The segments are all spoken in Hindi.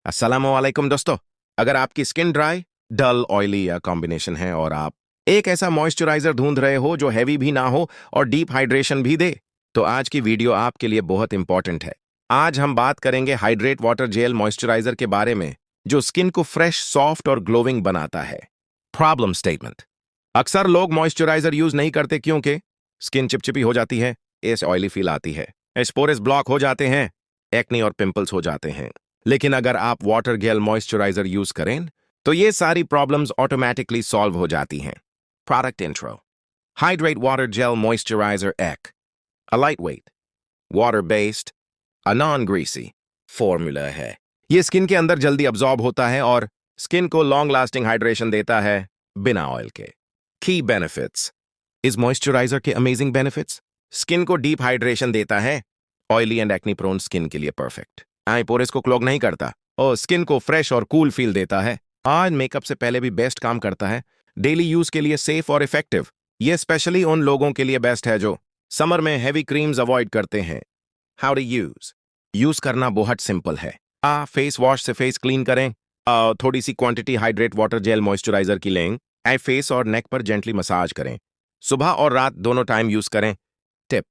अस्सलामुअलैकुम दोस्तों। अगर आपकी स्किन ड्राई, डल, ऑयली या कॉम्बिनेशन है और आप एक ऐसा मॉइस्चराइजर ढूंढ रहे हो जो हैवी भी ना हो और डीप हाइड्रेशन भी दे, तो आज की वीडियो आपके लिए बहुत इंपॉर्टेंट है। आज हम बात करेंगे हाइड्रेट वाटर जेल मॉइस्चराइजर के बारे में, जो स्किन को फ्रेश, सॉफ्ट और ग्लोविंग बनाता है। Problem statement. अक्सर लोग मॉइस्चराइजर यूज नहीं करते क्योंकि स्किन चिपचिपी हो जाती है, एस ऑयली फील आती है, स्पोरेस ब्लॉक हो जाते हैं, एक्ने और पिंपल्स हो जाते हैं। लेकिन अगर आप वाटर गेल मॉइस्चराइजर यूज करें तो ये सारी प्रॉब्लम्स ऑटोमेटिकली सॉल्व हो जाती हैं। Product intro. Hydrate water gel moisturiser एक a lightweight, water based, a non greasy formula है। ये स्किन के अंदर जल्दी अब्जॉर्ब होता है और स्किन को लॉन्ग लास्टिंग हाइड्रेशन देता है बिना ऑयल के। Key benefits. इस मॉइस्चराइजर के अमेजिंग बेनिफिट्स: स्किन को डीप हाइड्रेशन देता है, oily and acne prone skin के लिए परफेक्ट। आई पोरेस को क्लॉग नहीं करता और स्किन को फ्रेश और कूल फील देता है। आज मेकअप से पहले भी बेस्ट काम करता है। डेली यूज के लिए सेफ और इफेक्टिव। ये स्पेशली उन लोगों के लिए बेस्ट है जो समर में हैवी क्रीम्स अवॉइड करते हैं। How to use. यूज करना बहुत सिंपल है। फेस वॉश से फेस क्लीन करें। थोड़ी सी quantity hydrate water gel moisturiser की लें। फेस और नेक पर जेंटली मसाज करें। सुबह और रात दोनों टाइम यूज करें। टिप: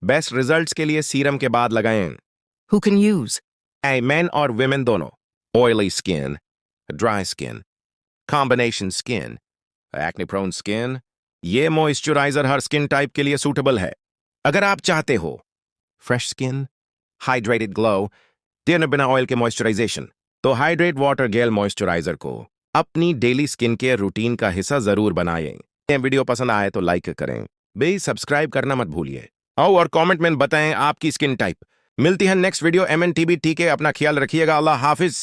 बेस्ट रिजल्ट्स के लिए सीरम के बाद लगाएं। Who can use? Men और women दोनों। Oily skin, dry skin, combination skin, acne prone skin। ये मॉइस्चराइजर हर स्किन टाइप के लिए सूटेबल है। अगर आप चाहते हो फ्रेश स्किन, हाइड्रेटेड ग्लो, देना बिना ऑयल के मॉइस्चराइजेशन, तो हाइड्रेट वाटर गेल मॉइस्चराइजर को अपनी डेली स्किन केयर रूटीन का हिस्सा जरूर बनाएं। ये वीडियो पसंद आए तो लाइक करें, भी सब्सक्राइब करना मत भूलिए। आओ और कमेंट में बताएं आपकी स्किन टाइप। मिलती है नेक्स्ट वीडियो। MNTB। ठीक है, अपना ख्याल रखिएगा। अल्लाह हाफिज।